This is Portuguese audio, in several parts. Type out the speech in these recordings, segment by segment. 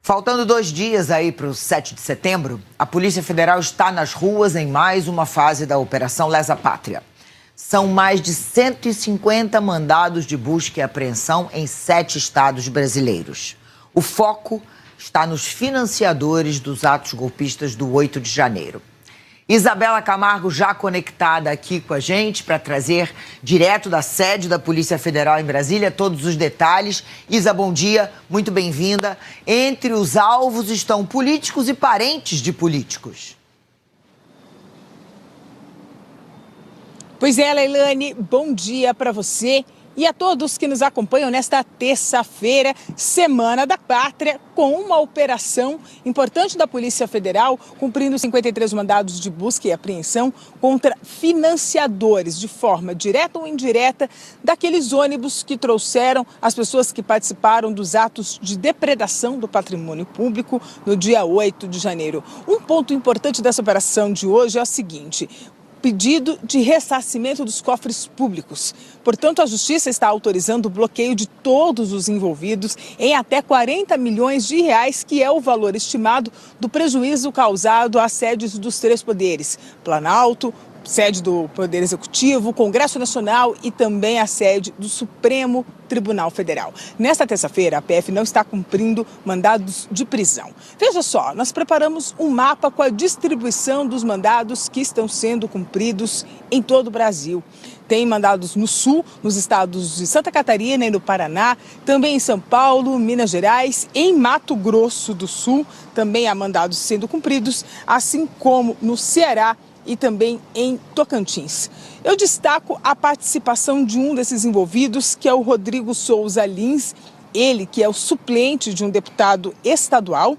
Faltando 2 dias aí para o 7 de setembro, a Polícia Federal está nas ruas em mais uma fase da Operação Lesa Pátria. São mais de 150 mandados de busca e apreensão em 7 estados brasileiros. O foco está nos financiadores dos atos golpistas do 8 de janeiro. Isabela Camargo já conectada aqui com a gente para trazer direto da sede da Polícia Federal em Brasília todos os detalhes. Isa, bom dia, muito bem-vinda. Entre os alvos estão políticos e parentes de políticos. Pois é, Leilane, bom dia para você e a todos que nos acompanham nesta terça-feira, Semana da Pátria, com uma operação importante da Polícia Federal, cumprindo 53 mandados de busca e apreensão contra financiadores, de forma direta ou indireta, daqueles ônibus que trouxeram as pessoas que participaram dos atos de depredação do patrimônio público no dia 8 de janeiro. Um ponto importante dessa operação de hoje é o seguinte: pedido de ressarcimento dos cofres públicos. Portanto, a Justiça está autorizando o bloqueio de todos os envolvidos em até 40 milhões de reais, que é o valor estimado do prejuízo causado às sedes dos 3 poderes: Planalto, sede do Poder Executivo, Congresso Nacional e também a sede do Supremo Tribunal Federal. Nesta terça-feira, a PF não está cumprindo mandados de prisão. Veja só, nós preparamos um mapa com a distribuição dos mandados que estão sendo cumpridos em todo o Brasil. Tem mandados no Sul, nos estados de Santa Catarina e no Paraná, também em São Paulo, Minas Gerais, em Mato Grosso do Sul, também há mandados sendo cumpridos, assim como no Ceará e também em Tocantins. Eu destaco a participação de um desses envolvidos, que é o Rodrigo Souza Lins, ele que é o suplente de um deputado estadual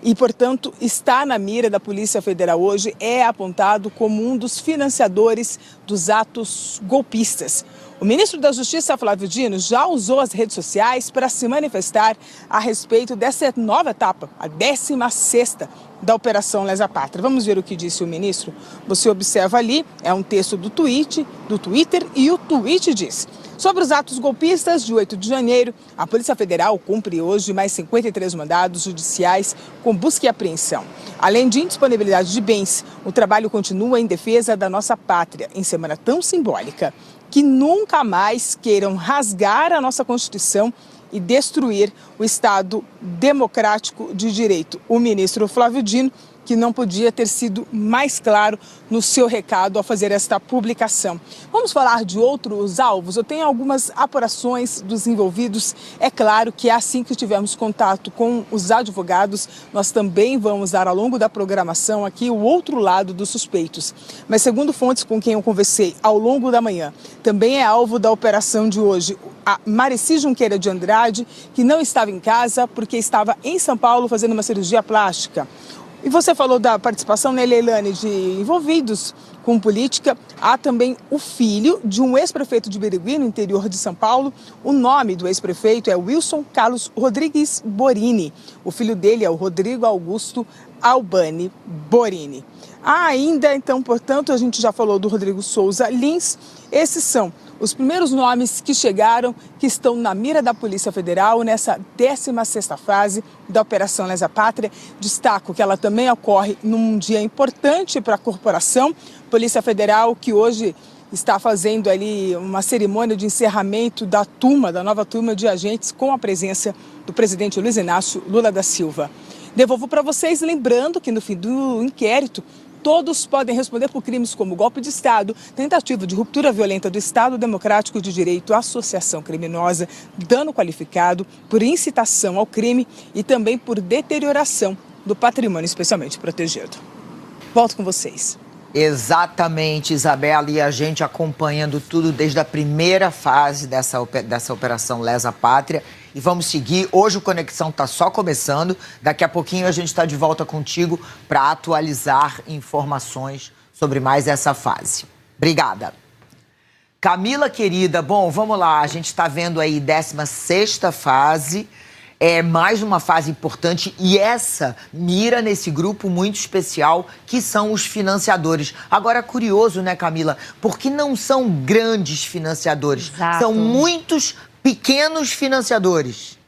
e, portanto, está na mira da Polícia Federal hoje, é apontado como um dos financiadores dos atos golpistas. O ministro da Justiça, Flávio Dino, já usou as redes sociais para se manifestar a respeito dessa nova etapa, a 16ª da Operação Lesa Pátria. Vamos ver o que disse o ministro? Você observa ali, é um texto do Twitter, e o tweet diz: sobre os atos golpistas de 8 de janeiro, a Polícia Federal cumpre hoje mais 53 mandados judiciais com busca e apreensão. Além de indisponibilidade de bens, o trabalho continua em defesa da nossa pátria, em semana tão simbólica. Que nunca mais queiram rasgar a nossa Constituição e destruir o Estado democrático de direito. O ministro Flávio Dino, que não podia ter sido mais claro no seu recado ao fazer esta publicação. Vamos falar de outros alvos? Eu tenho algumas apurações dos envolvidos. É claro que assim que tivermos contato com os advogados, nós também vamos dar ao longo da programação aqui o outro lado dos suspeitos. Mas segundo fontes com quem eu conversei ao longo da manhã, também é alvo da operação de hoje a Marici Junqueira de Andrade, que não estava em casa porque estava em São Paulo fazendo uma cirurgia plástica. E você falou da participação, né, Leilane, de envolvidos com política. Há também o filho de um ex-prefeito de Birigui, no interior de São Paulo. O nome do ex-prefeito é Wilson Carlos Rodrigues Borini. O filho dele é o Rodrigo Augusto Albani Borini. Há ainda, então, portanto, a gente já falou do Rodrigo Souza Lins. Esses são os primeiros nomes que chegaram, que estão na mira da Polícia Federal nessa 16ª fase da Operação Lesa Pátria. Destaco que ela também ocorre num dia importante para a corporação. Polícia Federal, que hoje está fazendo ali uma cerimônia de encerramento da nova turma de agentes, com a presença do presidente Luiz Inácio Lula da Silva. Devolvo para vocês, lembrando que no fim do inquérito, todos podem responder por crimes como golpe de Estado, tentativa de ruptura violenta do Estado Democrático de Direito, associação criminosa, dano qualificado, por incitação ao crime e também por deterioração do patrimônio especialmente protegido. Volto com vocês. Exatamente, Isabela, e a gente acompanhando tudo desde a primeira fase dessa Operação Lesa Pátria. E vamos seguir. Hoje o Conexão está só começando. Daqui a pouquinho a gente está de volta contigo para atualizar informações sobre mais essa fase. Obrigada. Camila, querida, bom, vamos lá. A gente está vendo aí 16ª fase. É mais uma fase importante e essa mira nesse grupo muito especial que são os financiadores. Agora, curioso, né, Camila? Porque não são grandes financiadores, Exato. São muitos pequenos financiadores.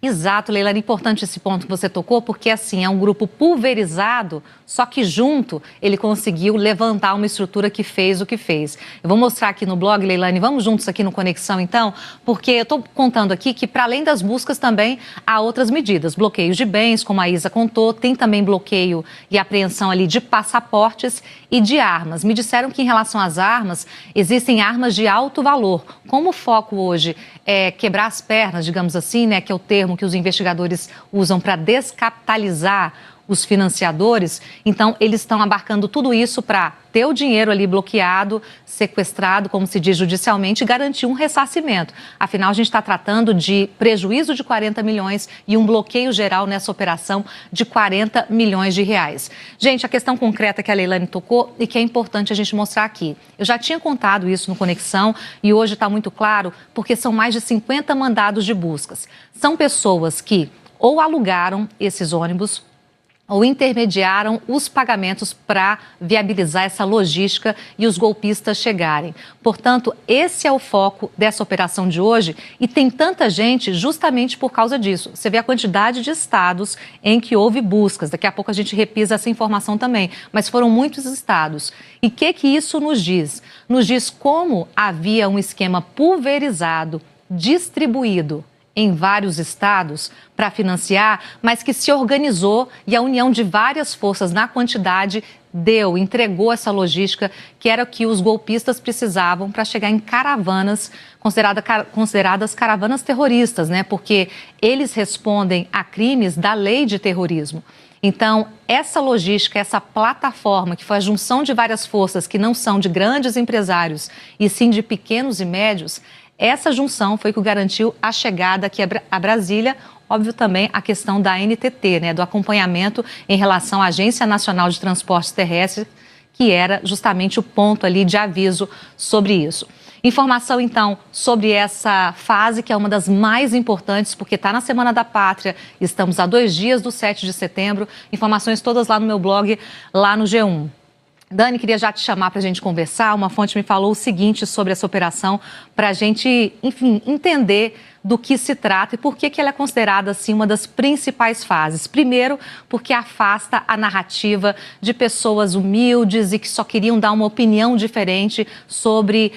Exato, Leila, era importante esse ponto que você tocou, porque assim, é um grupo pulverizado, só que junto ele conseguiu levantar uma estrutura que fez o que fez. Eu vou mostrar aqui no blog, Leilane, vamos juntos aqui no Conexão então, porque eu estou contando aqui que para além das buscas também há outras medidas, bloqueios de bens, como a Isa contou, tem também bloqueio e apreensão ali de passaportes e de armas. Me disseram que em relação às armas, existem armas de alto valor. Como o foco hoje é quebrar as pernas, digamos assim, né, que é o termo que os investigadores usam para descapitalizar os financiadores, então eles estão abarcando tudo isso para ter o dinheiro ali bloqueado, sequestrado, como se diz judicialmente, e garantir um ressarcimento. Afinal, a gente está tratando de prejuízo de 40 milhões e um bloqueio geral nessa operação de 40 milhões de reais. Gente, a questão concreta que a Leilane tocou e que é importante a gente mostrar aqui. Eu já tinha contado isso no Conexão e hoje está muito claro porque são mais de 50 mandados de buscas. São pessoas que ou alugaram esses ônibus ou intermediaram os pagamentos para viabilizar essa logística e os golpistas chegarem. Portanto, esse é o foco dessa operação de hoje e tem tanta gente justamente por causa disso. Você vê a quantidade de estados em que houve buscas, daqui a pouco a gente repisa essa informação também, mas foram muitos estados. E o que isso nos diz? Nos diz como havia um esquema pulverizado, distribuído em vários estados para financiar, mas que se organizou e a união de várias forças na quantidade entregou essa logística que era o que os golpistas precisavam para chegar em caravanas, consideradas caravanas terroristas, né? Porque eles respondem a crimes da lei de terrorismo. Então, essa logística, essa plataforma, que foi a junção de várias forças que não são de grandes empresários e sim de pequenos e médios, essa junção foi o que garantiu a chegada aqui a Brasília, óbvio também a questão da ANTT, né, do acompanhamento em relação à Agência Nacional de Transportes Terrestres, que era justamente o ponto ali de aviso sobre isso. Informação, então, sobre essa fase, que é uma das mais importantes, porque está na Semana da Pátria, estamos a 2 dias do 7 de setembro, informações todas lá no meu blog, lá no G1. Dani, queria já te chamar para a gente conversar. Uma fonte me falou o seguinte sobre essa operação, para a gente, enfim, entender do que se trata e por que ela é considerada, assim, uma das principais fases. Primeiro, porque afasta a narrativa de pessoas humildes e que só queriam dar uma opinião diferente sobre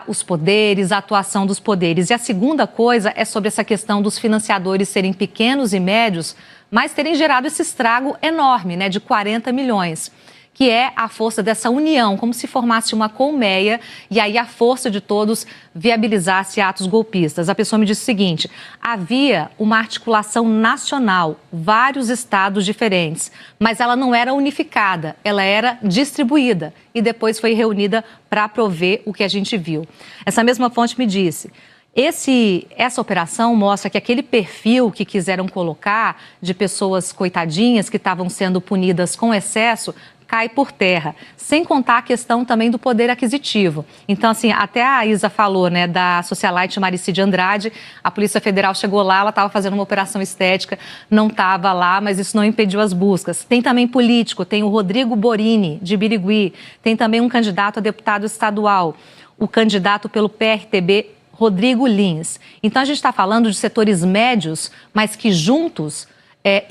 os poderes, a atuação dos poderes. E a segunda coisa é sobre essa questão dos financiadores serem pequenos e médios, mas terem gerado esse estrago enorme, né, de 40 milhões. Que é a força dessa união, como se formasse uma colmeia e aí a força de todos viabilizasse atos golpistas. A pessoa me disse o seguinte: havia uma articulação nacional, vários estados diferentes, mas ela não era unificada, ela era distribuída e depois foi reunida para prover o que a gente viu. Essa mesma fonte me disse: essa operação mostra que aquele perfil que quiseram colocar de pessoas coitadinhas que estavam sendo punidas com excesso cai por terra, sem contar a questão também do poder aquisitivo. Então, assim, até a Isa falou, né, da socialite Maricide Andrade, a Polícia Federal chegou lá, ela estava fazendo uma operação estética, não estava lá, mas isso não impediu as buscas. Tem também político, tem o Rodrigo Borini, de Birigui, tem também um candidato a deputado estadual, o candidato pelo PRTB, Rodrigo Lins. Então, a gente está falando de setores médios, mas que juntos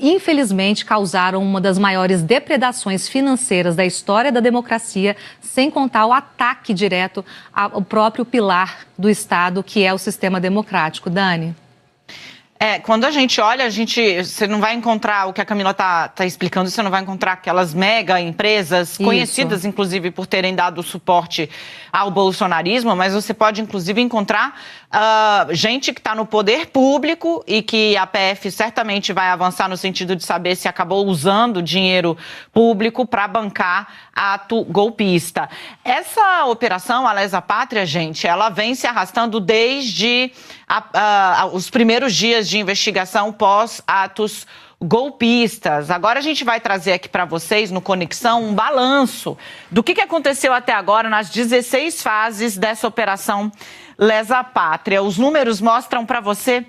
infelizmente, causaram uma das maiores depredações financeiras da história da democracia, sem contar o ataque direto ao próprio pilar do Estado, que é o sistema democrático. Dani? Quando a gente olha, você não vai encontrar o que a Camila está explicando, você não vai encontrar aquelas mega empresas, isso, conhecidas inclusive por terem dado suporte ao bolsonarismo, mas você pode inclusive encontrar gente que está no poder público e que a PF certamente vai avançar no sentido de saber se acabou usando dinheiro público para bancar ato golpista. Essa operação, a Lesa Pátria, gente, ela vem se arrastando desde os primeiros dias de investigação pós-atos golpistas. Agora a gente vai trazer aqui para vocês, no Conexão, um balanço do que aconteceu até agora nas 16 fases dessa operação Lesa Pátria. Os números mostram para você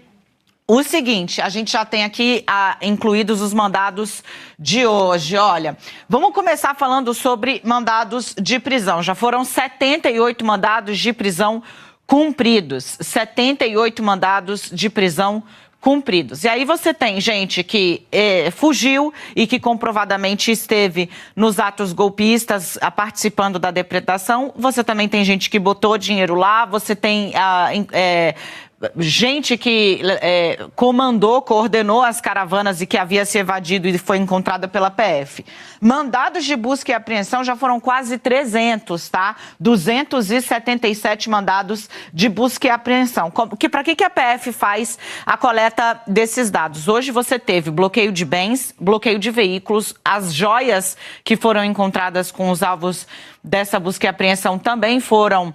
o seguinte: a gente já tem aqui incluídos os mandados de hoje. Olha, vamos começar falando sobre mandados de prisão. Já foram 78 mandados de prisão cumpridos. 78 mandados de prisão cumpridos. E aí você tem gente que fugiu e que comprovadamente esteve nos atos golpistas participando da depredação. Você também tem gente que botou dinheiro lá, você tem gente que comandou, coordenou as caravanas e que havia se evadido e foi encontrada pela PF. Mandados de busca e apreensão já foram quase 300, tá? 277 mandados de busca e apreensão. Para que a PF faz a coleta desses dados? Hoje você teve bloqueio de bens, bloqueio de veículos, as joias que foram encontradas com os alvos dessa busca e apreensão também foram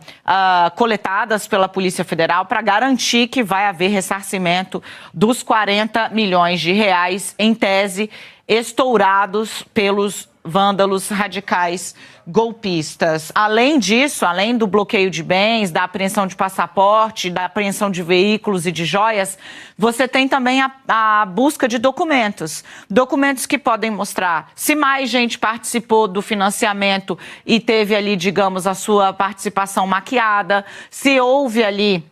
coletadas pela Polícia Federal para garantir que vai haver ressarcimento dos 40 milhões de reais, em tese, estourados pelos vândalos radicais golpistas. Além disso, além do bloqueio de bens, da apreensão de passaporte, da apreensão de veículos e de joias, você tem também a busca de documentos. Documentos que podem mostrar se mais gente participou do financiamento e teve ali, digamos, a sua participação maquiada, se houve ali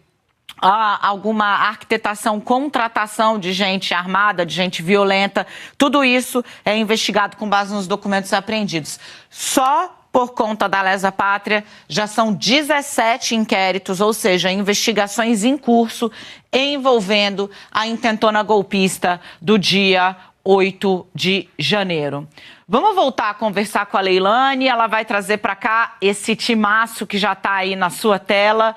alguma arquitetação, contratação de gente armada, de gente violenta. Tudo isso é investigado com base nos documentos apreendidos. Só por conta da Lesa Pátria já são 17 inquéritos, ou seja, investigações em curso envolvendo a intentona golpista do dia 8 de janeiro. Vamos voltar a conversar com a Leilane, ela vai trazer para cá esse timaço que já está aí na sua tela.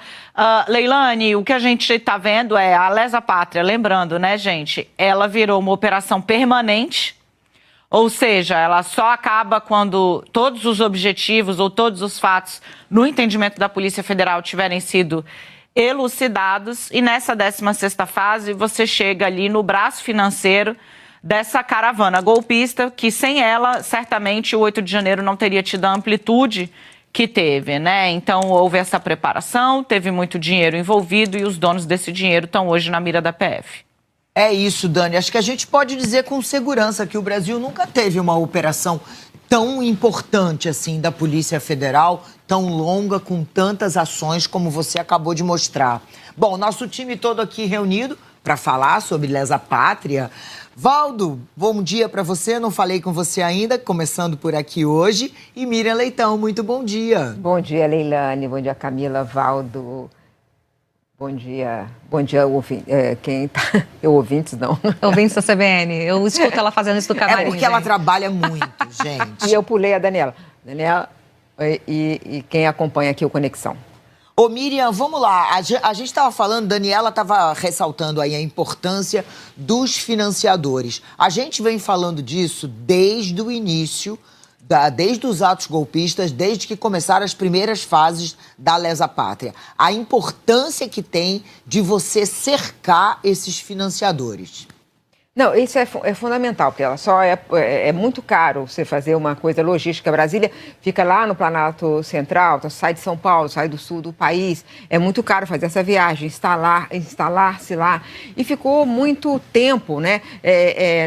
Leilane, o que a gente está vendo é a Lesa Pátria, lembrando, né, gente, ela virou uma operação permanente, ou seja, ela só acaba quando todos os objetivos ou todos os fatos, no entendimento da Polícia Federal, tiverem sido elucidados, e nessa 16ª fase você chega ali no braço financeiro dessa caravana golpista, que sem ela, certamente, o 8 de janeiro não teria tido a amplitude que teve, né? Então, houve essa preparação, teve muito dinheiro envolvido e os donos desse dinheiro estão hoje na mira da PF. É isso, Dani. Acho que a gente pode dizer com segurança que o Brasil nunca teve uma operação tão importante assim da Polícia Federal, tão longa, com tantas ações como você acabou de mostrar. Bom, nosso time todo aqui reunido para falar sobre Lesa Pátria. Valdo, bom dia para você, não falei com você ainda, começando por aqui hoje. E Miriam Leitão, muito bom dia. Bom dia, Leilane, bom dia, Camila, Valdo. Bom dia, quem tá... ouvintes não. Ouvintes da CBN, eu escuto ela fazendo isso do camarim. É porque ela trabalha muito, gente. E eu pulei a Daniela. Daniela e quem acompanha aqui o Conexão. Ô Miriam, vamos lá, a gente estava falando, Daniela estava ressaltando aí a importância dos financiadores. A gente vem falando disso desde o início, desde os atos golpistas, desde que começaram as primeiras fases da Lesa Pátria. A importância que tem de você cercar esses financiadores. Não, isso é fundamental, porque ela só é muito caro você fazer uma coisa logística. Brasília fica lá no Planalto Central, então sai de São Paulo, sai do sul do país. É muito caro fazer essa viagem, instalar-se lá. E ficou muito tempo, né?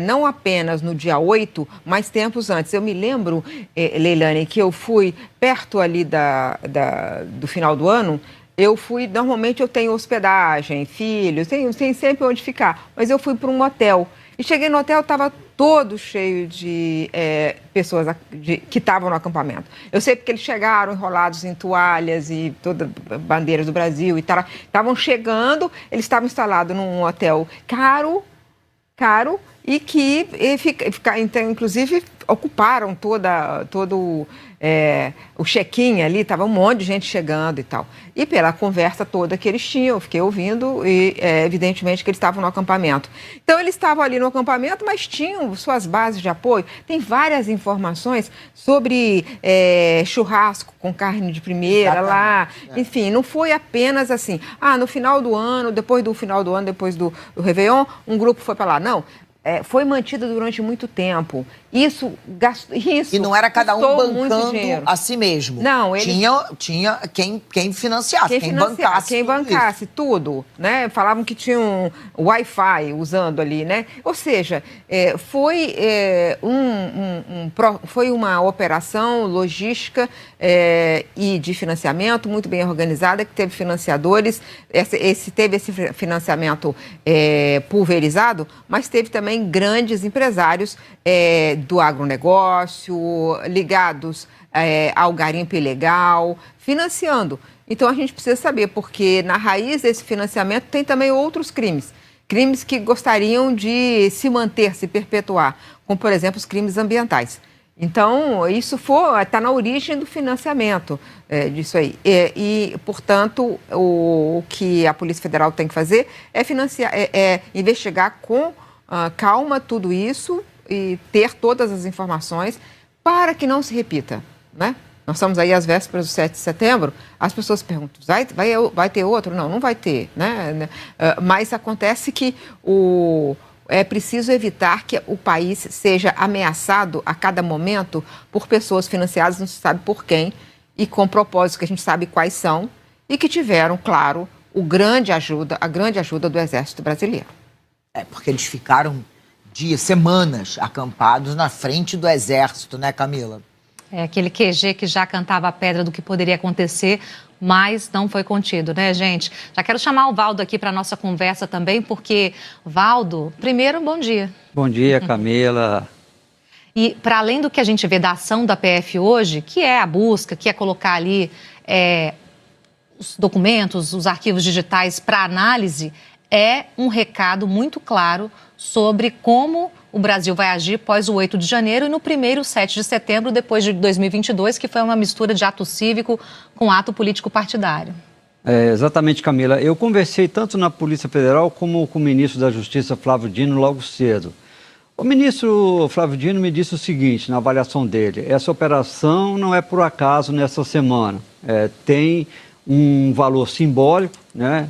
Não apenas no dia 8, mas tempos antes. Eu me lembro, Leilane, que eu fui perto ali do final do ano. Normalmente eu tenho hospedagem, filhos, tenho sempre onde ficar, mas eu fui para um hotel. E cheguei no hotel, estava todo cheio de pessoas que estavam no acampamento. Eu sei porque eles chegaram enrolados em toalhas e todas bandeiras do Brasil e estavam chegando, eles estavam instalados num hotel caro, e que então, inclusive ocuparam todo o check-in ali, estava um monte de gente chegando e tal. E pela conversa toda que eles tinham, eu fiquei ouvindo e evidentemente que eles estavam no acampamento. Então eles estavam ali no acampamento, mas tinham suas bases de apoio. Tem várias informações sobre churrasco com carne de primeira. Exatamente. Lá. Enfim, não foi apenas assim, no final do ano, depois do Réveillon, um grupo foi para lá. Não. foi mantida durante muito tempo. Isso e não era cada um bancando a si mesmo. Não, tinha quem financiasse, quem bancasse tudo, né? Falavam que tinha um Wi-Fi usando ali, né? Ou seja, foi uma operação logística e de financiamento muito bem organizada, que teve financiadores, teve esse financiamento pulverizado, mas teve também grandes empresários do agronegócio, ligados ao garimpo ilegal, financiando. Então, a gente precisa saber, porque na raiz desse financiamento tem também outros crimes. Crimes que gostariam de se manter, se perpetuar, como, por exemplo, os crimes ambientais. Então, isso está na origem do financiamento disso aí. Portanto, o que a Polícia Federal tem que fazer é investigar com calma tudo isso e ter todas as informações para que não se repita, né? Nós estamos aí às vésperas do 7 de setembro, as pessoas perguntam, vai ter outro? Não, não vai ter, né? Mas acontece que é preciso evitar que o país seja ameaçado a cada momento por pessoas financiadas, não se sabe por quem, e com propósitos que a gente sabe quais são, e que tiveram, claro, a grande ajuda do Exército Brasileiro. Porque eles ficaram semanas acampados na frente do Exército, né, Camila? Aquele QG que já cantava a pedra do que poderia acontecer, mas não foi contido, né, gente? Já quero chamar o Valdo aqui para a nossa conversa também, porque, Valdo, primeiro, bom dia. Bom dia, Camila. E para além do que a gente vê da ação da PF hoje, que é a busca, que é colocar ali os documentos, os arquivos digitais para análise, é um recado muito claro sobre como o Brasil vai agir após o 8 de janeiro e no primeiro 7 de setembro, depois de 2022, que foi uma mistura de ato cívico com ato político partidário. Exatamente, Camila. Eu conversei tanto na Polícia Federal como com o ministro da Justiça, Flávio Dino, logo cedo. O ministro Flávio Dino me disse o seguinte, na avaliação dele: essa operação não é por acaso nessa semana. Tem um valor simbólico, né,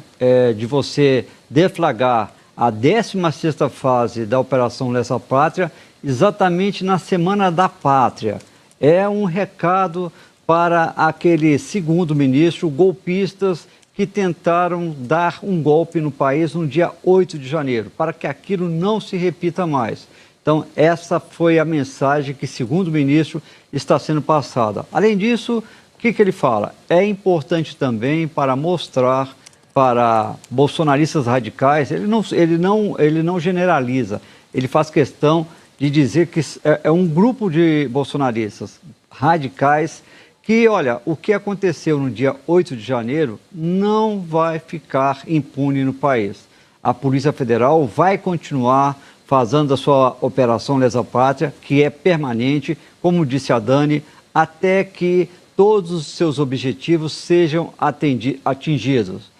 de você deflagrar a 16ª fase da Operação Lesa Pátria, exatamente na Semana da Pátria. É um recado para aquele segundo ministro, golpistas que tentaram dar um golpe no país no dia 8 de janeiro, para que aquilo não se repita mais. Então, essa foi a mensagem que, segundo o ministro, está sendo passada. Além disso, o que ele fala? É importante também para mostrar para bolsonaristas radicais, ele não generaliza, ele faz questão de dizer que é um grupo de bolsonaristas radicais que, olha, o que aconteceu no dia 8 de janeiro não vai ficar impune no país. A Polícia Federal vai continuar fazendo a sua Operação Lesa Pátria, que é permanente, como disse a Dani, até que todos os seus objetivos sejam atingidos.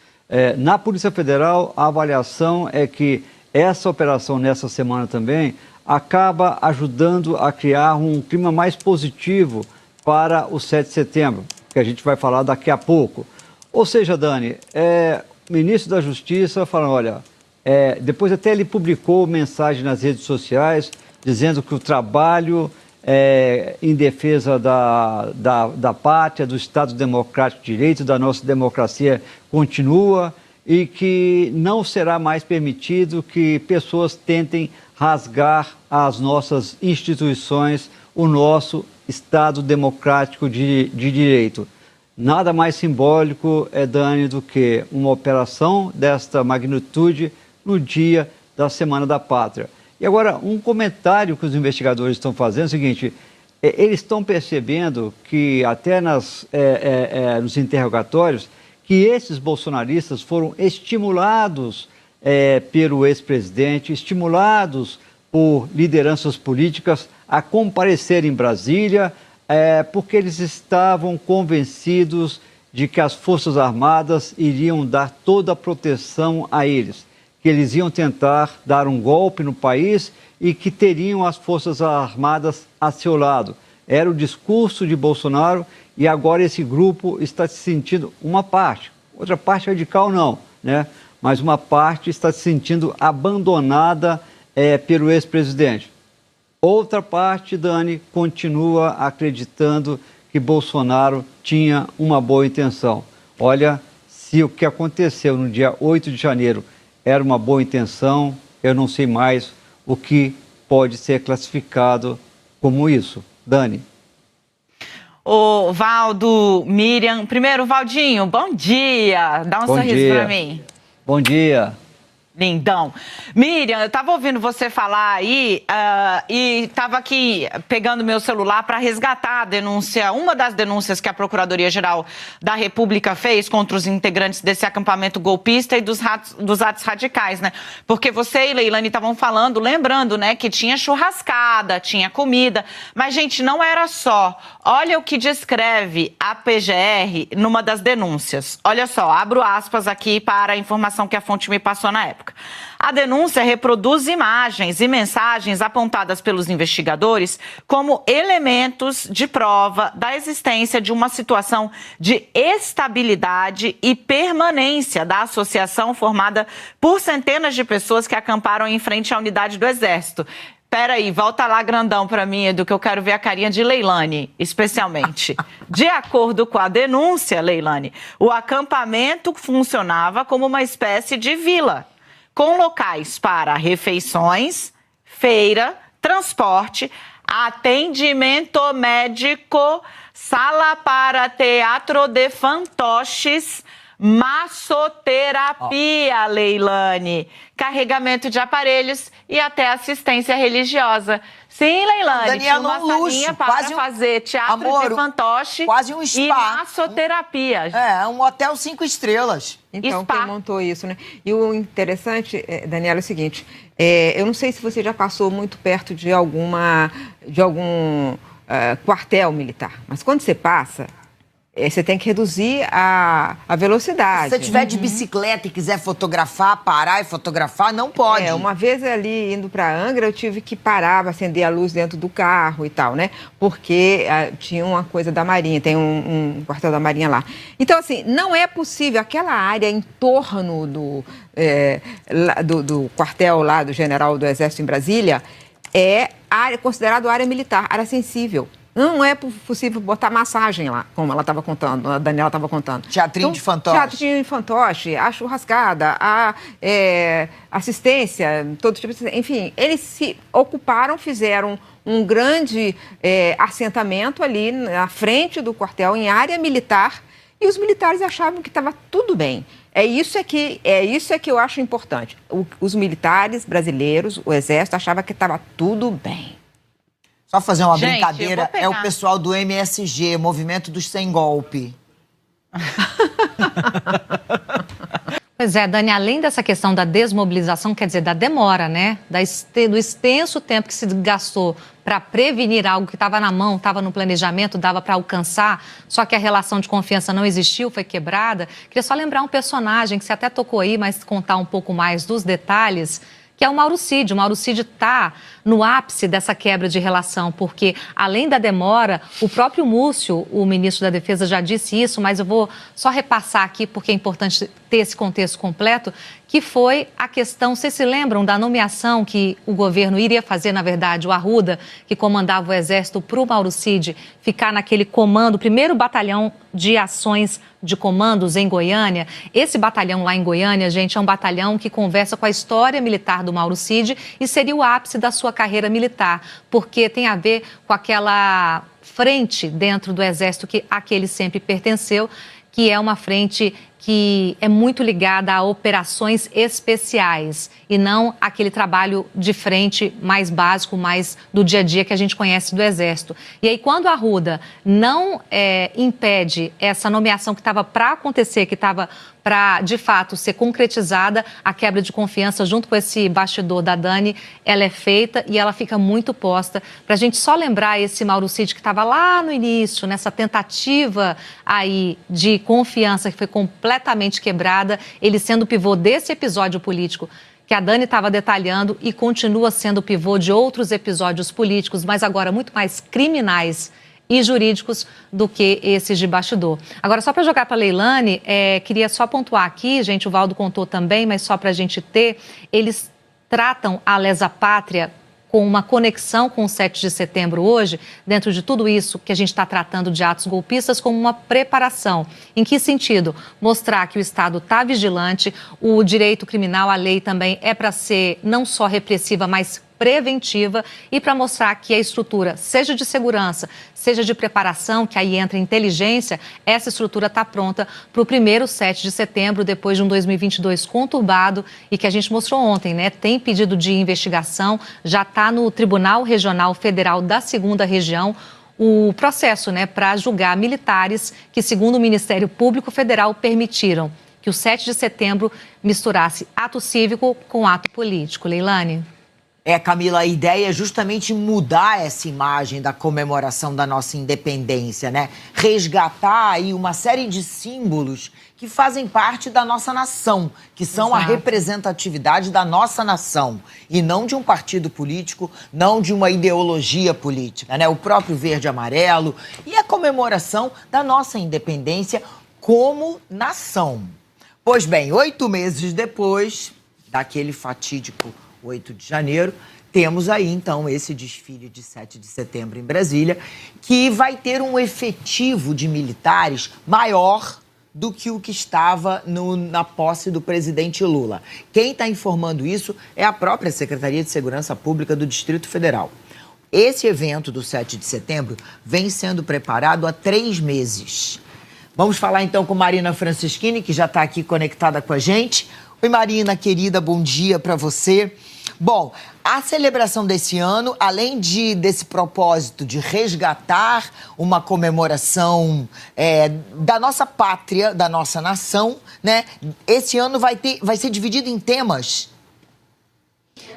Na Polícia Federal, a avaliação é que essa operação nessa semana também acaba ajudando a criar um clima mais positivo para o 7 de setembro, que a gente vai falar daqui a pouco. Ou seja, Dani, o ministro da Justiça falando, olha, depois até ele publicou mensagem nas redes sociais dizendo que o trabalho em defesa da pátria, do Estado Democrático de Direito, da nossa democracia continua e que não será mais permitido que pessoas tentem rasgar as nossas instituições, o nosso Estado Democrático de Direito. Nada mais simbólico, Dani, do que uma operação desta magnitude no dia da Semana da Pátria. E agora, um comentário que os investigadores estão fazendo é o seguinte: eles estão percebendo que até nos interrogatórios que esses bolsonaristas foram estimulados pelo ex-presidente, estimulados por lideranças políticas a comparecer em Brasília, porque eles estavam convencidos de que as Forças Armadas iriam dar toda a proteção a eles, que eles iam tentar dar um golpe no país e que teriam as Forças Armadas a seu lado. Era o discurso de Bolsonaro e agora esse grupo está se sentindo, uma parte, outra parte radical não, né? Mas uma parte está se sentindo abandonada pelo ex-presidente. Outra parte, Dani, continua acreditando que Bolsonaro tinha uma boa intenção. Olha, se o que aconteceu no dia 8 de janeiro era uma boa intenção, eu não sei mais o que pode ser classificado como isso. Dani. Ô, Valdo, Miriam. Primeiro, Valdinho, bom dia. Dá um sorriso para mim. Bom dia. Lindão. Miriam, eu estava ouvindo você falar aí e estava aqui pegando meu celular para resgatar a denúncia, uma das denúncias que a Procuradoria-Geral da República fez contra os integrantes desse acampamento golpista e dos atos radicais, né? Porque você e Leilani estavam falando, lembrando, né, que tinha churrascada, tinha comida, mas, gente, não era só. Olha o que descreve a PGR numa das denúncias. Olha só, abro aspas aqui para a informação que a fonte me passou na época. A denúncia reproduz imagens e mensagens apontadas pelos investigadores como elementos de prova da existência de uma situação de estabilidade e permanência da associação formada por centenas de pessoas que acamparam em frente à unidade do Exército. Peraí, volta lá grandão para mim, Edu, que eu quero ver a carinha de Leilani, especialmente. De acordo com a denúncia, Leilani, o acampamento funcionava como uma espécie de vila, com locais para refeições, feira, transporte, atendimento médico, sala para teatro de fantoches, massoterapia, Leilani, carregamento de aparelhos e até assistência religiosa. Sim, Leilani, Daniela, tinha uma salinha para fazer teatro de fantoche quase um spa. E massoterapia. Um hotel 5 estrelas. Então, Spa. quem montou isso, né? E o interessante, Daniela, é o seguinte, eu não sei se você já passou muito perto de algum quartel militar, mas quando você passa, você tem que reduzir a velocidade. Se você estiver de bicicleta e quiser fotografar, parar e fotografar, não pode. Uma vez ali, indo para Angra, eu tive que parar, acender a luz dentro do carro e tal, né? Porque tinha uma coisa da Marinha, tem um quartel da Marinha lá. Então, assim, não é possível, aquela área em torno do quartel lá do General do Exército em Brasília, considerado área militar, área sensível. Não é possível botar massagem lá, como ela estava contando, a Daniela estava contando. Teatrinho de fantoche. Teatrinho de fantoche, a churrascada, a assistência, todo tipo de... Enfim, eles se ocuparam, fizeram um grande assentamento ali na frente do quartel, em área militar, e os militares achavam que estava tudo bem. É isso que eu acho importante. Os militares brasileiros, o Exército, achavam que estava tudo bem. Só fazer uma Gente, brincadeira, é o pessoal do MSG, Movimento dos Sem Golpe. Pois é, Dani, além dessa questão da desmobilização, quer dizer, da demora, né? Do extenso tempo que se gastou para prevenir algo que estava na mão, estava no planejamento, dava para alcançar, só que a relação de confiança não existiu, foi quebrada. Queria só lembrar um personagem que você até tocou aí, mas contar um pouco mais dos detalhes, que é o Mauro Cid. O Mauro Cid está no ápice dessa quebra de relação, porque, além da demora, o próprio Múcio, o ministro da Defesa, já disse isso, mas eu vou só repassar aqui, porque é importante ter esse contexto completo, que foi a questão, vocês se lembram da nomeação que o governo iria fazer, na verdade, o Arruda, que comandava o Exército, para o Mauro Cid ficar naquele comando, primeiro batalhão de ações de comandos em Goiânia. Esse batalhão lá em Goiânia, gente, é um batalhão que conversa com a história militar do Mauro Cid e seria o ápice da sua carreira militar, porque tem a ver com aquela frente dentro do Exército a que ele sempre pertenceu, que é uma frente que é muito ligada a operações especiais e não aquele trabalho de frente mais básico, mais do dia a dia que a gente conhece do Exército. E aí, quando a Arruda não impede essa nomeação que estava para acontecer, que estava para, de fato, ser concretizada, a quebra de confiança junto com esse bastidor da Dani, ela é feita e ela fica muito posta. Para a gente só lembrar esse Mauro Cid que estava lá no início, nessa tentativa aí de confiança que foi completamente quebrada, ele sendo o pivô desse episódio político que a Dani estava detalhando e continua sendo o pivô de outros episódios políticos, mas agora muito mais criminais e jurídicos do que esses de bastidor. Agora, só para jogar para a Leilani, queria só pontuar aqui, gente, o Valdo contou também, mas só para a gente ter, eles tratam a lesa pátria com uma conexão com o 7 de setembro hoje, dentro de tudo isso que a gente está tratando de atos golpistas, como uma preparação. Em que sentido? Mostrar que o Estado está vigilante, o direito criminal, a lei também é para ser não só repressiva, mas preventiva, e para mostrar que a estrutura, seja de segurança, seja de preparação, que aí entra inteligência, essa estrutura está pronta para o primeiro 7 de setembro, depois de um 2022 conturbado e que a gente mostrou ontem, né? Tem pedido de investigação, já está no Tribunal Regional Federal da 2ª Região, o processo, né, para julgar militares que, segundo o Ministério Público Federal, permitiram que o 7 de setembro misturasse ato cívico com ato político. Leilane? Camila, a ideia é justamente mudar essa imagem da comemoração da nossa independência, né? Resgatar aí uma série de símbolos que fazem parte da nossa nação, que são a representatividade da nossa nação, e não de um partido político, não de uma ideologia política, né? O próprio verde e amarelo e a comemoração da nossa independência como nação. Pois bem, 8 meses depois daquele fatídico 8 de janeiro, temos aí, então, esse desfile de 7 de setembro em Brasília, que vai ter um efetivo de militares maior do que o que estava na posse do presidente Lula. Quem está informando isso é a própria Secretaria de Segurança Pública do Distrito Federal. Esse evento do 7 de setembro vem sendo preparado há 3 meses. Vamos falar, então, com Marina Francischini, que já está aqui conectada com a gente. Oi, Marina, querida, bom dia para você. Bom, a celebração desse ano, além desse propósito de resgatar uma comemoração da nossa pátria, da nossa nação, né? Esse ano vai ser dividido em temas.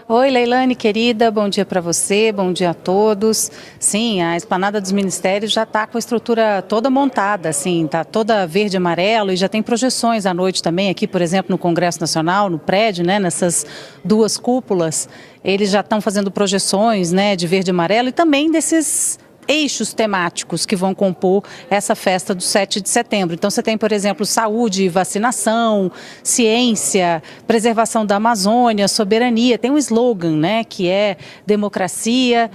Oi, Leilane, querida, bom dia para você, bom dia a todos. Sim, a Esplanada dos Ministérios já está com a estrutura toda montada, assim, está toda verde e amarelo e já tem projeções à noite também, aqui, por exemplo, no Congresso Nacional, no prédio, né, nessas 2 cúpulas. Eles já estão fazendo projeções, né, de verde e amarelo e também desses eixos temáticos que vão compor essa festa do 7 de setembro. Então você tem, por exemplo, saúde e vacinação, ciência, preservação da Amazônia, soberania. Tem um slogan, né, que é democracia,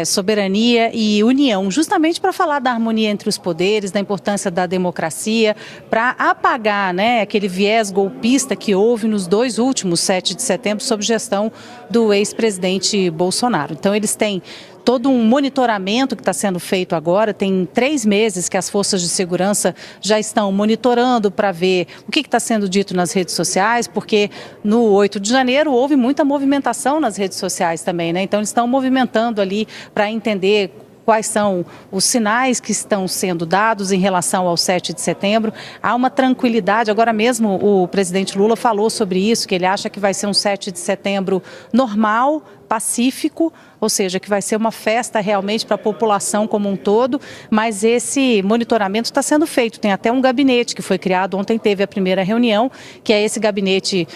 soberania e união, justamente para falar da harmonia entre os poderes, da importância da democracia, para apagar, né, aquele viés golpista que houve nos 2 últimos 7 de setembro sob gestão do ex-presidente Bolsonaro. Então eles têm todo um monitoramento que está sendo feito agora. Tem 3 meses que as forças de segurança já estão monitorando para ver o que está sendo dito nas redes sociais, porque no 8 de janeiro houve muita movimentação nas redes sociais também, né? Então eles estão movimentando ali para entender quais são os sinais que estão sendo dados em relação ao 7 de setembro. Há uma tranquilidade, agora mesmo o presidente Lula falou sobre isso, que ele acha que vai ser um 7 de setembro normal, pacífico, ou seja, que vai ser uma festa realmente para a população como um todo, mas esse monitoramento está sendo feito. Tem até um gabinete que foi criado, ontem teve a primeira reunião, que é esse gabinete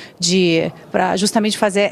para justamente fazer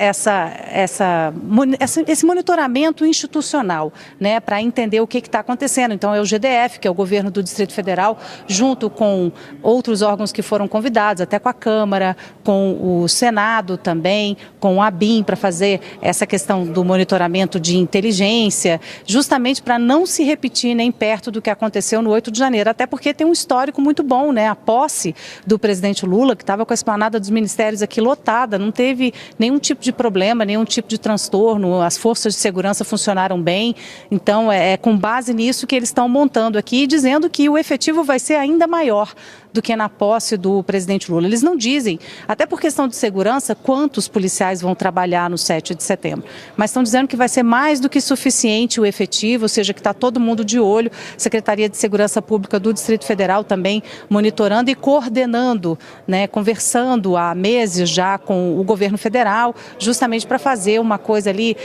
esse monitoramento institucional, né, para entender o que está acontecendo. Então é o GDF, que é o governo do Distrito Federal, junto com outros órgãos que foram convidados, até com a Câmara, com o Senado também, com a ABIN, para fazer essa questão do monitoramento de inteligência, justamente para não se repetir nem perto do que aconteceu no 8 de janeiro, até porque tem um histórico muito bom, né? A posse do presidente Lula, que estava com a Esplanada dos Ministérios aqui lotada, não teve nenhum tipo de problema, nenhum tipo de transtorno, as forças de segurança funcionaram bem, então é com base nisso que eles estão montando aqui, dizendo que o efetivo vai ser ainda maior do que na posse do presidente Lula. Eles não dizem, até por questão de segurança, quantos policiais vão trabalhar no 7 de setembro, mas estão dizendo que vai ser mais do que suficiente o efetivo, ou seja, que está todo mundo de olho. Secretaria de Segurança Pública do Distrito Federal também monitorando e coordenando, né, conversando há meses já com o governo federal, justamente para fazer uma coisa ali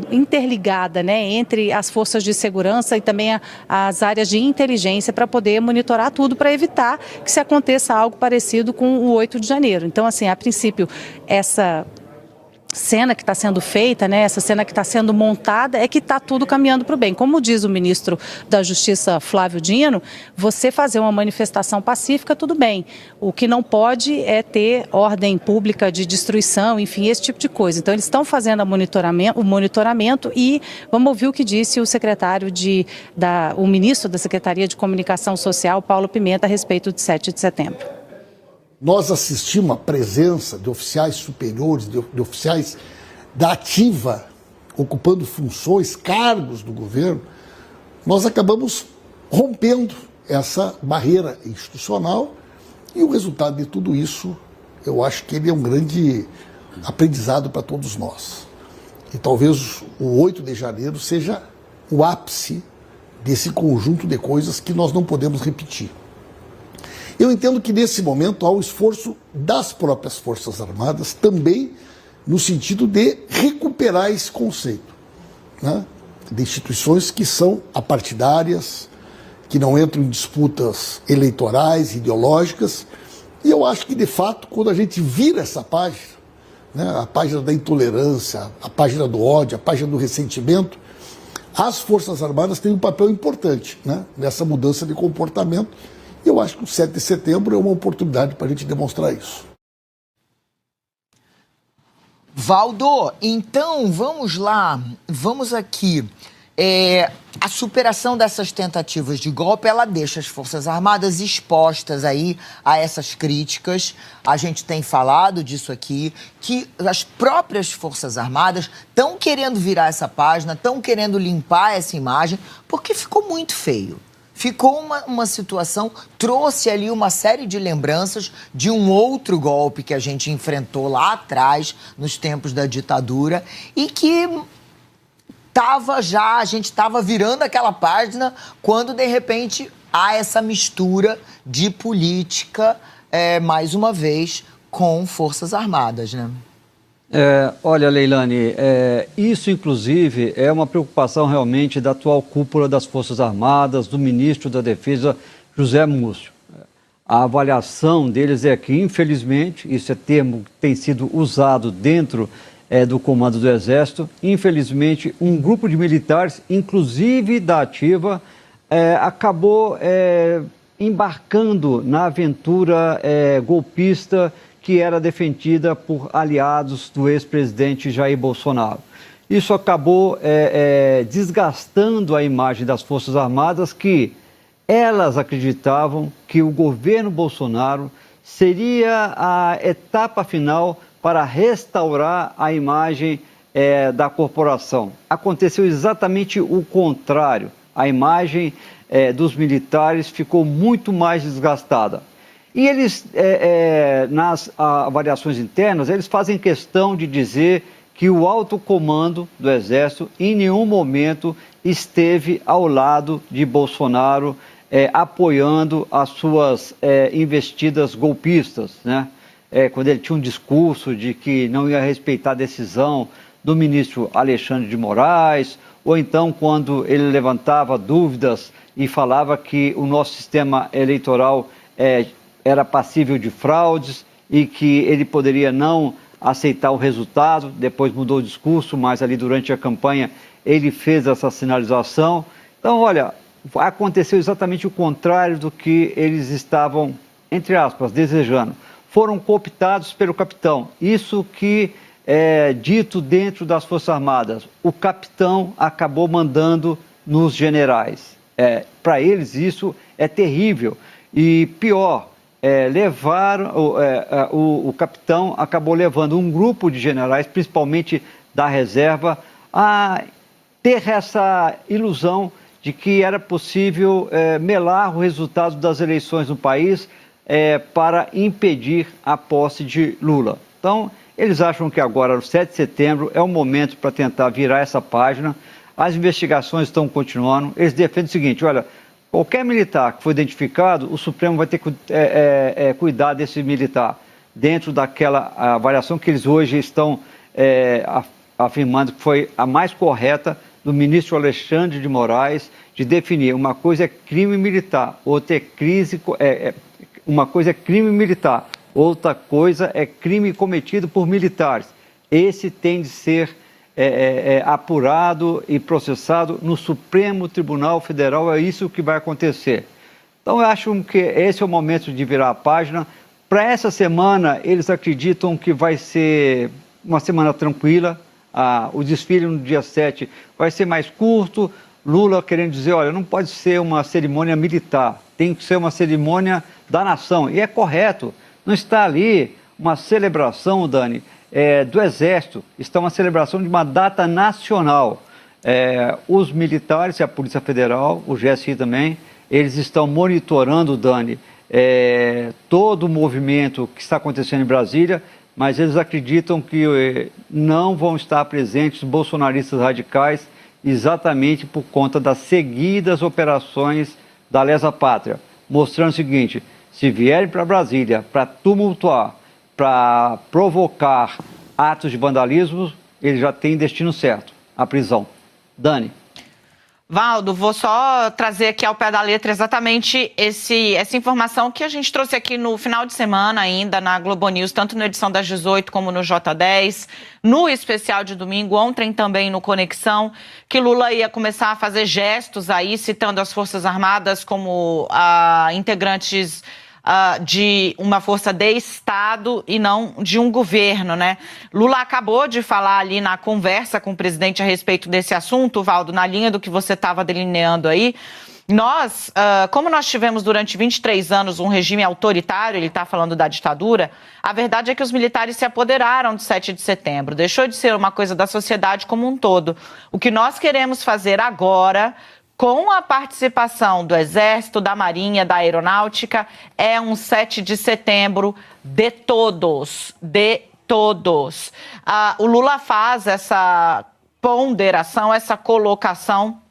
interligada, né, entre as forças de segurança e também as áreas de inteligência para poder monitorar tudo, para evitar que se aconteça algo parecido com o 8 de janeiro. Então, assim, a princípio, essa cena que está sendo feita, né, essa cena que está sendo montada, é que está tudo caminhando para o bem. Como diz o ministro da Justiça, Flávio Dino, você fazer uma manifestação pacífica, tudo bem. O que não pode é ter ordem pública de destruição, enfim, esse tipo de coisa. Então, eles estão fazendo o monitoramento e vamos ouvir o que disse o o ministro da Secretaria de Comunicação Social, Paulo Pimenta, a respeito de 7 de setembro. Nós assistimos à presença de oficiais superiores, de oficiais da ativa, ocupando funções, cargos do governo. Nós acabamos rompendo essa barreira institucional e o resultado de tudo isso, eu acho que ele é um grande aprendizado para todos nós. E talvez o 8 de janeiro seja o ápice desse conjunto de coisas que nós não podemos repetir. Eu entendo que nesse momento há um esforço das próprias Forças Armadas também no sentido de recuperar esse conceito, né? De instituições que são apartidárias, que não entram em disputas eleitorais, ideológicas. E eu acho que, de fato, quando a gente vira essa página, né, a página da intolerância, a página do ódio, a página do ressentimento, as Forças Armadas têm um papel importante, né, nessa mudança de comportamento. Eu acho que o 7 de setembro é uma oportunidade para a gente demonstrar isso. Valdo, então vamos lá, vamos aqui. A superação dessas tentativas de golpe, ela deixa as Forças Armadas expostas aí a essas críticas. A gente tem falado disso aqui, que as próprias Forças Armadas estão querendo virar essa página, estão querendo limpar essa imagem, porque ficou muito feio. Ficou uma situação, trouxe ali uma série de lembranças de um outro golpe que a gente enfrentou lá atrás, nos tempos da ditadura, e que a gente estava virando aquela página quando, de repente, há essa mistura de política, mais uma vez, com Forças Armadas, né? Olha, Leilani, isso inclusive é uma preocupação realmente da atual cúpula das Forças Armadas, do ministro da Defesa, José Múcio. A avaliação deles é que, infelizmente, isso é termo que tem sido usado dentro do comando do Exército, infelizmente um grupo de militares, inclusive da ativa, acabou embarcando na aventura golpista que era defendida por aliados do ex-presidente Jair Bolsonaro. Isso acabou desgastando a imagem das Forças Armadas, que elas acreditavam que o governo Bolsonaro seria a etapa final para restaurar a imagem da corporação. Aconteceu exatamente o contrário. A imagem dos militares ficou muito mais desgastada. E eles, nas avaliações internas, eles fazem questão de dizer que o alto comando do Exército em nenhum momento esteve ao lado de Bolsonaro, apoiando as suas investidas golpistas, né? Quando ele tinha um discurso de que não ia respeitar a decisão do ministro Alexandre de Moraes, ou então quando ele levantava dúvidas e falava que o nosso sistema eleitoral era passível de fraudes e que ele poderia não aceitar o resultado. Depois mudou o discurso, mas ali durante a campanha ele fez essa sinalização. Então, olha, aconteceu exatamente o contrário do que eles estavam, entre aspas, desejando. Foram cooptados pelo capitão. Isso que é dito dentro das Forças Armadas. O capitão acabou mandando nos generais. Para eles isso é terrível. E pior, o capitão acabou levando um grupo de generais, principalmente da reserva, a ter essa ilusão de que era possível melar o resultado das eleições no país para impedir a posse de Lula. Então, eles acham que agora, no 7 de setembro, é o momento para tentar virar essa página. As investigações estão continuando. Eles defendem o seguinte, olha, qualquer militar que for identificado, o Supremo vai ter que cuidar desse militar, dentro daquela avaliação que eles hoje estão afirmando que foi a mais correta do ministro Alexandre de Moraes, de definir uma coisa é crime militar, outra uma coisa é crime militar, outra coisa é crime cometido por militares. esse tem de ser apurado e processado no Supremo Tribunal Federal, é isso que vai acontecer. Então, eu acho que esse é o momento de virar a página. Para essa semana, eles acreditam que vai ser uma semana tranquila. O desfile no dia 7 vai ser mais curto. Lula querendo dizer, olha, não pode ser uma cerimônia militar, tem que ser uma cerimônia da nação. E é correto, não está ali uma celebração, Dani, do Exército, está uma celebração de uma data nacional. Os militares e a Polícia Federal, o GSI também, eles estão monitorando, Dani, todo o movimento que está acontecendo em Brasília, mas eles acreditam que não vão estar presentes bolsonaristas radicais exatamente por conta das seguidas operações da Lesa Pátria, mostrando o seguinte, se vierem para Brasília para tumultuar, para provocar atos de vandalismo, eles já têm destino certo, a prisão. Dani. Valdo, vou só trazer aqui ao pé da letra exatamente essa informação que a gente trouxe aqui no final de semana ainda na Globo News, tanto na edição das 18 como no J10, no especial de domingo, ontem também no Conexão, que Lula ia começar a fazer gestos aí, citando as Forças Armadas como integrantes de uma força de Estado e não de um governo, né? Lula acabou de falar ali na conversa com o presidente a respeito desse assunto, Valdo, na linha do que você estava delineando aí. Nós, como nós tivemos durante 23 anos um regime autoritário, ele está falando da ditadura, a verdade é que os militares se apoderaram de 7 de setembro, deixou de ser uma coisa da sociedade como um todo. O que nós queremos fazer agora, com a participação do Exército, da Marinha, da Aeronáutica, é um 7 de setembro de todos, de todos. O Lula faz essa ponderação, essa colocação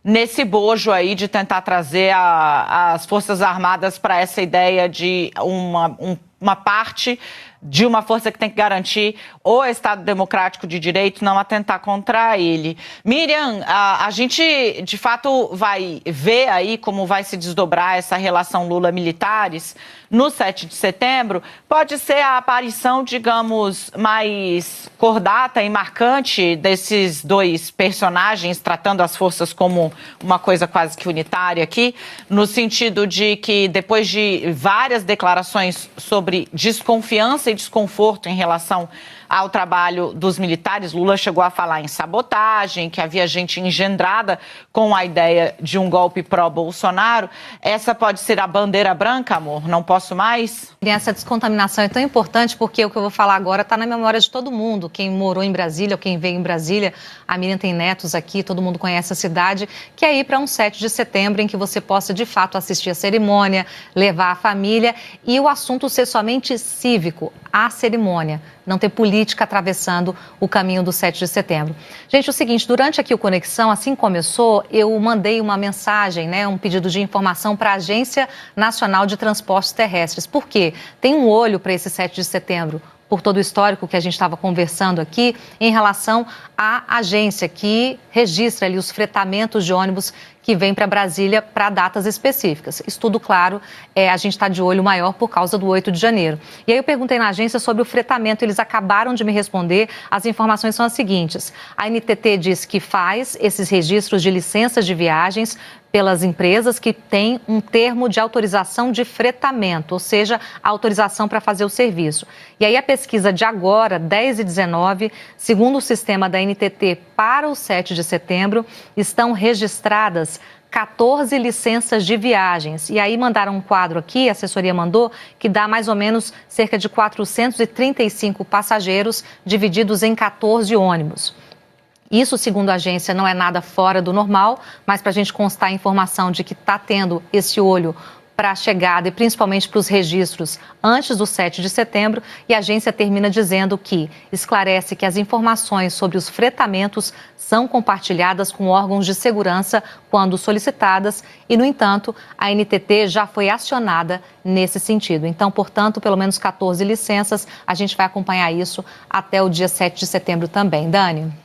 nesse bojo aí de tentar trazer as Forças Armadas para essa ideia de uma parte de uma força que tem que garantir o Estado Democrático de Direito, não atentar contra ele. Miriam, a gente de fato vai ver aí como vai se desdobrar essa relação Lula-militares no 7 de setembro. Pode ser a aparição, digamos, mais cordata e marcante desses dois personagens, tratando as forças como uma coisa quase que unitária aqui, no sentido de que depois de várias declarações sobre desconfiança e desconforto em relação ao trabalho dos militares, Lula chegou a falar em sabotagem, que havia gente engendrada com a ideia de um golpe pró-Bolsonaro. Essa pode ser a bandeira branca, amor? Não posso mais? Essa descontaminação é tão importante porque o que eu vou falar agora está na memória de todo mundo. Quem morou em Brasília ou quem veio em Brasília, a Miriam tem netos aqui, todo mundo conhece a cidade, que é ir para um 7 de setembro em que você possa, de fato, assistir a cerimônia, levar a família e o assunto ser somente cívico, a cerimônia. Não ter política atravessando o caminho do 7 de setembro. Gente, é o seguinte, durante aqui o Conexão, assim começou, eu mandei uma mensagem, um pedido de informação para a Agência Nacional de Transportes Terrestres. Por quê? Tem um olho para esse 7 de setembro, por todo o histórico que a gente estava conversando aqui, em relação à agência que registra ali os fretamentos de ônibus que vêm para Brasília para datas específicas. Isso tudo, claro, a gente está de olho maior por causa do 8 de janeiro. E aí eu perguntei na agência sobre o fretamento, eles acabaram de me responder, as informações são as seguintes. A NTT diz que faz esses registros de licenças de viagens pelas empresas que têm um termo de autorização de fretamento, ou seja, a autorização para fazer o serviço. E aí a pesquisa de agora, 10 e 19, segundo o sistema da NTT para o 7 de setembro, estão registradas 14 licenças de viagens. E aí mandaram um quadro aqui, a assessoria mandou, que dá mais ou menos cerca de 435 passageiros divididos em 14 ônibus. Isso, segundo a agência, não é nada fora do normal, mas para a gente constar a informação de que está tendo esse olho para a chegada e principalmente para os registros antes do 7 de setembro, e a agência termina dizendo que esclarece que as informações sobre os fretamentos são compartilhadas com órgãos de segurança quando solicitadas e, no entanto, a NTT já foi acionada nesse sentido. Então, portanto, pelo menos 14 licenças, a gente vai acompanhar isso até o dia 7 de setembro também. Dani?